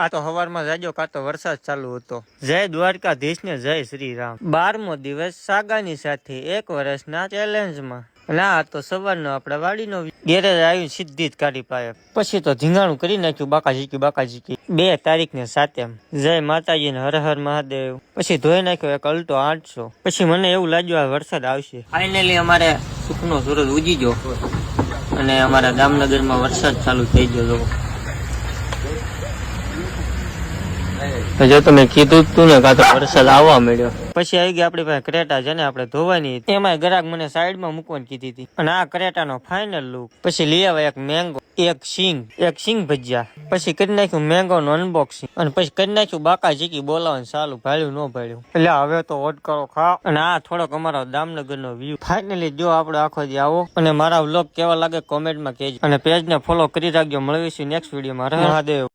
આ તો હવારમાં જાજો કાં તો વરસાદ ચાલુ હતો। જય દ્વારકાધીશ ને જય શ્રી રામ। 12મો દિવસ સાગાની સાથે 1 વર્ષના ચેલેન્જમાં। ના તો સવારનો આપડા વાડીનો ગેરેજ આવી સીધી જ કાઢી પાય પછી તો ધીંગાણું કરી નાખ્યું બાકાજીકી 2 તારીખ ને 7 જય માતાજી ને હર હર મહાદેવ। પછી ધોઈ નાખ્યો એક અલ્ટો 800। પછી મને એવું લાગ્યું આ વરસાદ આવશે। ફાઇનલી અમારે સુખનો સૂરજ ઉગી ગયો અને અમારા જામનગરમાં વરસાદ ચાલુ થઈ ગયો। જો તમે કીધું તું ને કાં તો વરસાદ આવવા મળ્યો। પછી આવી ગઈ આપણી પાસે ક્રેટા જેને આપણે ધોવાની એમાં ગ્રાહક મને સાઈડમાં મૂકવાની કીધી હતી અને આ ક્રેટાનો ફાઇનલ લુક। પછી લઈ આવ્યા એક મેંગો એક સિંગ ભજીયા। પછી કરી નાખ્યું મેંગો નું અનબોક્સિંગ અને પછી કરી નાખ્યું બાકાજીકી બોલાવાનું ચાલુ। ભાળ્યું ન ભાળ્યું એટલે હવે તો ઓડકારો ખાવ અને આ થોડોક અમારો દામનગર નો વ્યૂ। ફાઇનલી જો આપણે આખો દી આવો અને મારા વ્લોગ કેવા લાગે કોમેન્ટમાં કહેજો અને પેજ ને ફોલો કરી રાખજો। મળીશું નેક્સ્ટ વિડીયોમાં। હર હર મહાદેવ।